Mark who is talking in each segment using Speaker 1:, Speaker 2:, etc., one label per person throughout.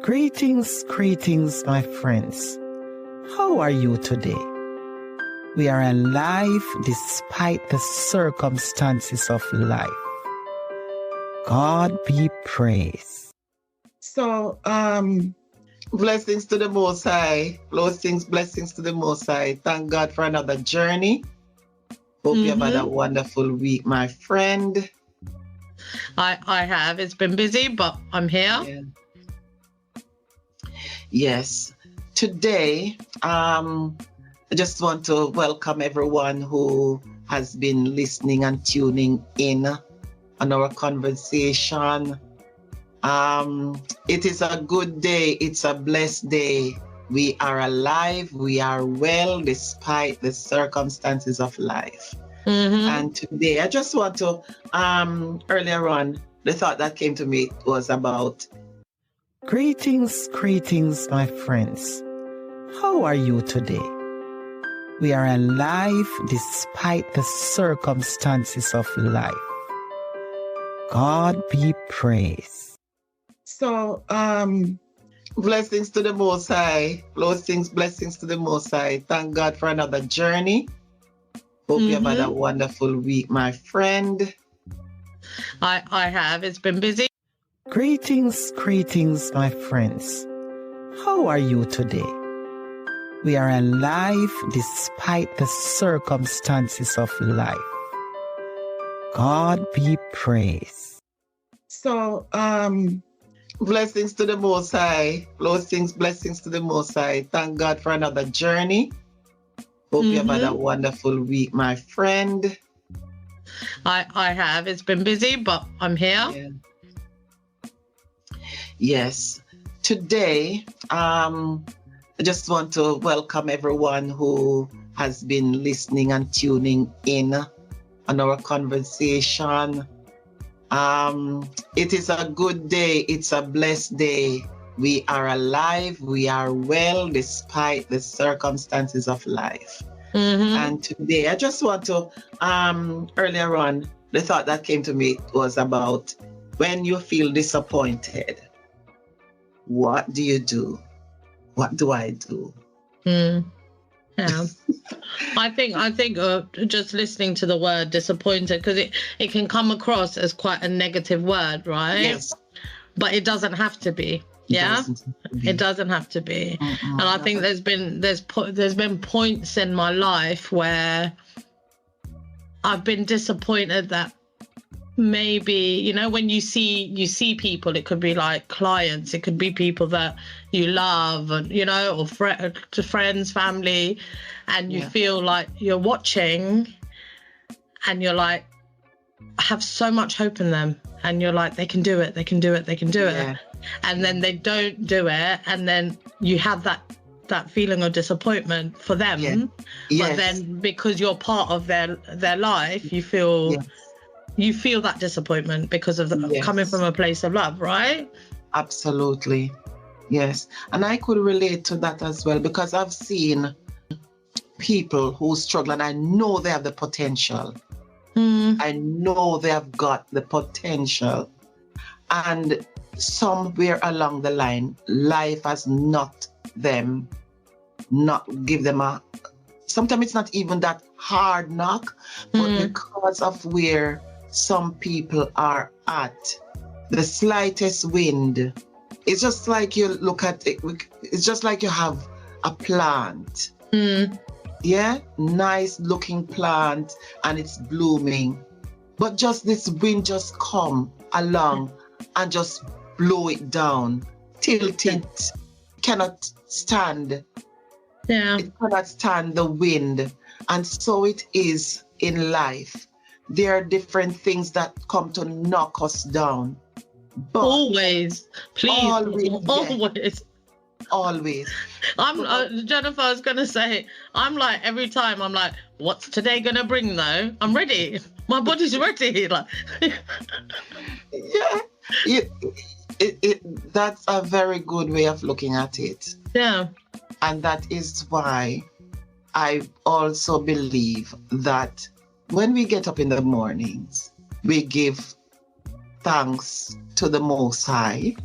Speaker 1: Greetings, my friends. How are you today? We are alive despite the circumstances of life. God be praised.
Speaker 2: So, blessings to the Most High. Blessings to the Most High. Thank God for another journey. Hope you have had a wonderful week, my friend.
Speaker 3: I have. It's been busy, but I'm here.
Speaker 2: Yeah. Yes. Today, I just want to welcome everyone who has been listening and tuning in on our conversation. It is a good day. It's a blessed day. We are alive. We are well despite the circumstances of life. And today, I just want to, earlier on, the thought that came to me was about
Speaker 1: Greetings, my friends. How are you today? We are alive despite the circumstances of life. God be praised.
Speaker 2: So, blessings to the Most High. Blessings to the Most High. Thank God for another journey. Hope you have had a wonderful week, my friend.
Speaker 3: I have. It's been busy.
Speaker 1: Greetings, my friends. How are you today? We are alive despite the circumstances of life. God be praised.
Speaker 2: So, blessings to the Most High. Blessings to the Most High. Thank God for another journey. Hope you have had a wonderful week, my friend.
Speaker 3: I have. It's been busy, but I'm here.
Speaker 2: Yeah. Yes. Today, I just want to welcome everyone who has been listening and tuning in on our conversation. It is a good day. It's a blessed day. We are alive. We are well despite the circumstances of life. And today, I just want to, earlier on, the thought that came to me was about when you feel disappointed. What do you do? What do I do?
Speaker 3: Yeah. I think just listening to the word disappointed, because it can come across as quite a negative word, right?
Speaker 2: Yes.
Speaker 3: But it doesn't have to be. Yeah. It doesn't have to be. And I think there's been points in my life where I've been disappointed that maybe, you know, when you see people, it could be like clients, it could be people that you love, and you know, or friends, family, and you feel like you're watching and you're like, I have so much hope in them, and you're like, they can do it. And then they don't do it, and then you have that feeling of disappointment for them. But then because you're part of their life, you feel that disappointment because of coming from a place of love, right?
Speaker 2: Absolutely. Yes. And I could relate to that as well, because I've seen people who struggle, and I know they have the potential. I know they have got the potential. And somewhere along the line, life has not give them sometimes it's not even that hard knock, but because of where some people are at, the slightest wind, it's just like you look at it, it's just like you have a plant. Nice looking plant, and it's blooming, but just this wind just come along and just blow it down, tilt it. Cannot stand. It cannot stand the wind. And so it is in life. There are different things that come to knock us down. But
Speaker 3: always, please,
Speaker 2: always.
Speaker 3: I'm Jennifer, I was gonna say, I'm like, every time I'm like, what's today gonna bring though? I'm ready. My body's ready. Like
Speaker 2: that's a very good way of looking at it.
Speaker 3: Yeah.
Speaker 2: And that is why I also believe that when we get up in the mornings, we give thanks to the Most High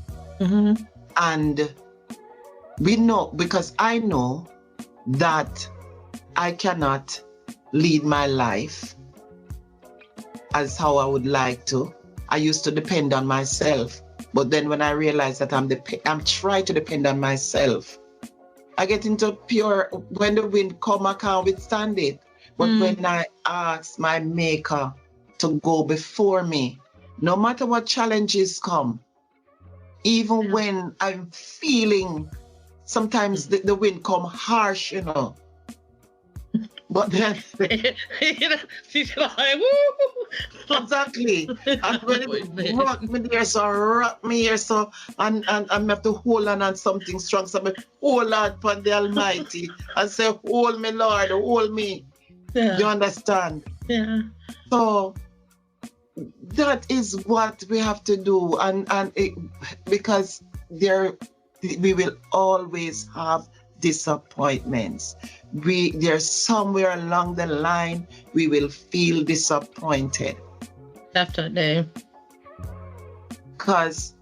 Speaker 2: And we know, because I know that I cannot lead my life as how I would like to. I used to depend on myself. But then when I realized that I'm trying to depend on myself, I get into when the wind come, I can't withstand it. But when I ask my maker to go before me, no matter what challenges come, even when I'm feeling sometimes the wind come harsh, you know. But then
Speaker 3: she's like, woo!
Speaker 2: Exactly. And when it rock me here, so and I have to hold on something strong. So I hold on for the Almighty and say, hold me, Lord, hold me.
Speaker 3: Yeah.
Speaker 2: You understand?
Speaker 3: Yeah.
Speaker 2: So that is what we have to do, because we will always have disappointments. There's somewhere along the line we will feel disappointed.
Speaker 3: Definitely.
Speaker 2: Because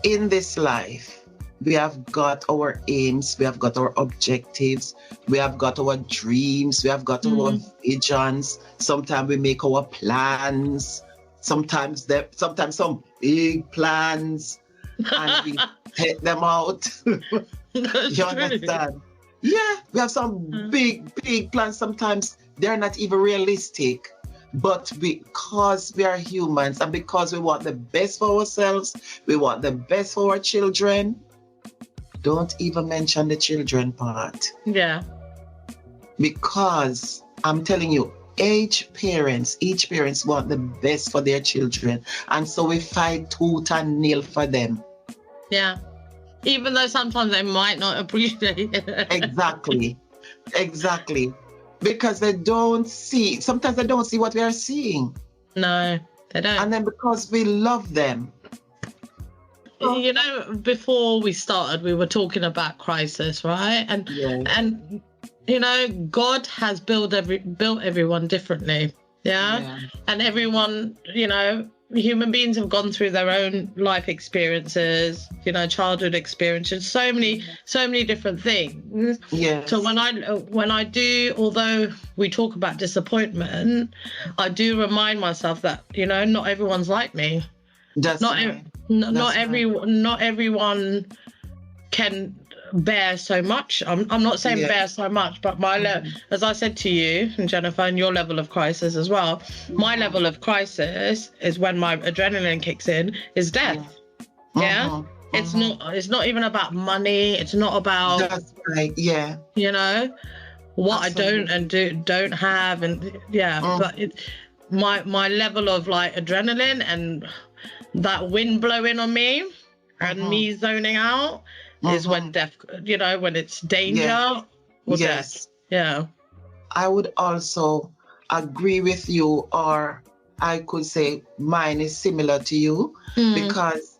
Speaker 2: in this life, we have got our aims, we have got our objectives, we have got our dreams, we have got our visions. Sometimes we make our plans, sometimes some big plans, and we take them out. You understand? Yeah, we have some big plans. Sometimes they're not even realistic. But because we are humans and because we want the best for ourselves, we want the best for our children, don't even mention the children part.
Speaker 3: Yeah.
Speaker 2: Because I'm telling you, each parents want the best for their children. And so we fight tooth and nail for them.
Speaker 3: Yeah. Even though sometimes they might not appreciate it.
Speaker 2: Exactly. Because sometimes they don't see what we are seeing.
Speaker 3: No, they don't.
Speaker 2: And then because we love them.
Speaker 3: You know, before we started, we were talking about crisis, right? And you know, God has built everyone differently. Yeah? And everyone, you know, human beings have gone through their own life experiences, you know, childhood experiences, so many different things.
Speaker 2: Yes.
Speaker 3: So when I do, although we talk about disappointment, I do remind myself that, you know, not everyone's like me. Not everyone can bear so much. I'm not saying bear so much, but as I said to you and Jennifer, and your level of crisis as well, my level of crisis is when my adrenaline kicks in, is death. It's not even about money, it's not about,
Speaker 2: that's right.
Speaker 3: You know, what
Speaker 2: Absolutely.
Speaker 3: I don't and don't have, and but my level of like adrenaline and that wind blowing on me and me zoning out is when death, you know, when it's danger or death. Yeah.
Speaker 2: I would also agree with you, or I could say mine is similar to you, because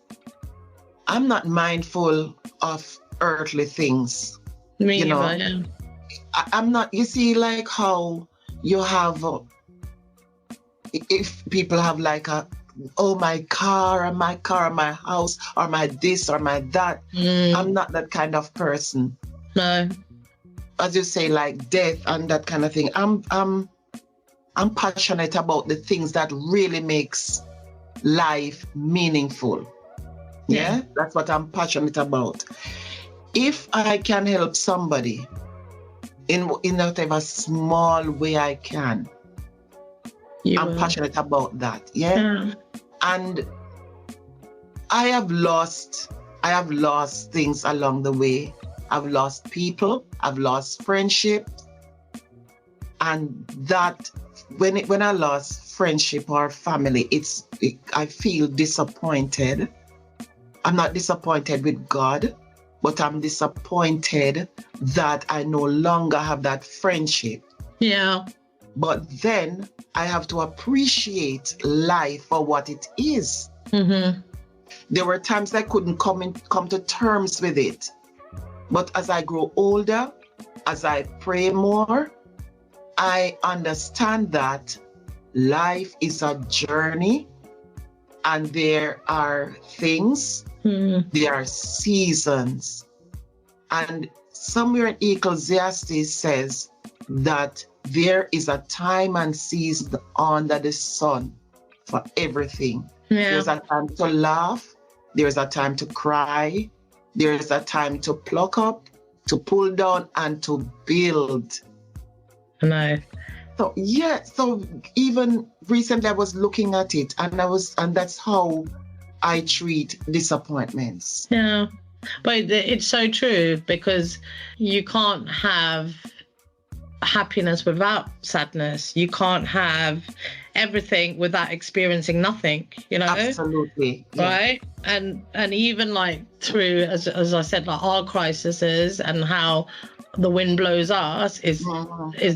Speaker 2: I'm not mindful of earthly things.
Speaker 3: Me
Speaker 2: you know,
Speaker 3: either,
Speaker 2: I'm not, you see, like how you have, if people have like my car, or my house, or my this, or my that. I'm not that kind of person.
Speaker 3: No.
Speaker 2: As you say, like death and that kind of thing. I'm passionate about the things that really makes life meaningful. Yeah? That's what I'm passionate about. If I can help somebody in whatever small way I can, I'm passionate about that. And I have lost things along the way. I've lost people, I've lost friendship, and that when I lost friendship or family, I feel disappointed. I'm not disappointed with God, but I'm disappointed that I no longer have that friendship.
Speaker 3: Yeah.
Speaker 2: But then I have to appreciate life for what it is. There were times I couldn't come to terms with it. But as I grow older, as I pray more, I understand that life is a journey And there are things, there are seasons. And somewhere in Ecclesiastes says that there is a time and season under the sun for everything.
Speaker 3: Yeah.
Speaker 2: There's a time to laugh, there's a time to cry, there's a time to pluck up, to pull down, and to build.
Speaker 3: No.
Speaker 2: So yeah, so even recently I was looking at it, and that's how I treat disappointments.
Speaker 3: Yeah. But it's so true, because you can't have happiness without sadness. You can't have everything without experiencing nothing, you know?
Speaker 2: Absolutely. Yeah.
Speaker 3: Right? And even like through, as I said, like our crises and how the wind blows us is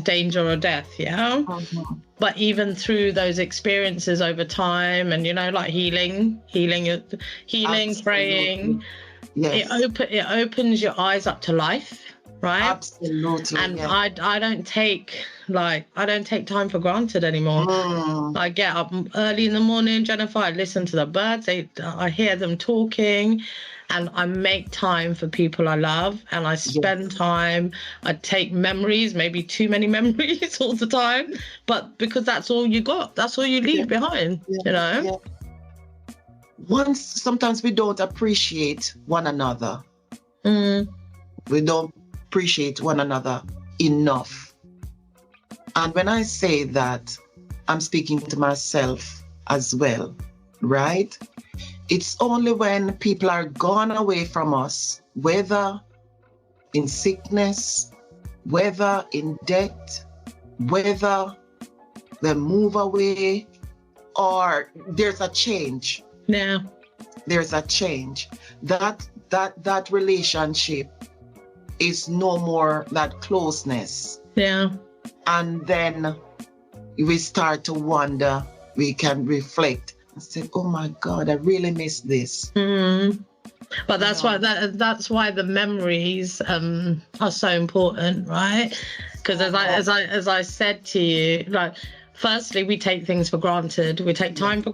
Speaker 3: danger or death, yeah? But even through those experiences over time, and, you know, like healing,
Speaker 2: Absolutely.
Speaker 3: praying,
Speaker 2: yes.
Speaker 3: it opens your eyes up to life, right?
Speaker 2: Absolutely.
Speaker 3: And
Speaker 2: yeah.
Speaker 3: I don't take time for granted anymore. I get up early in the morning, Jennifer, I listen to the birds, I hear them talking, and I make time for people I love, and I spend time. I take memories, maybe too many memories all the time, but because that's all you got, that's all you leave behind, you know?
Speaker 2: Yeah. Sometimes we don't appreciate one another. We don't appreciate one another enough. And when I say that, I'm speaking to myself as well, right? It's only when people are gone away from us, whether in sickness, whether in death, whether they move away, or there's a change.
Speaker 3: Yeah.
Speaker 2: There's a change. That relationship is no more that closeness.
Speaker 3: Yeah.
Speaker 2: And then we start to wonder, we can reflect and say, oh my God, I really miss this.
Speaker 3: But that's why the memories are so important, right? Because as I said to you, like, firstly, we take things for granted. We take time for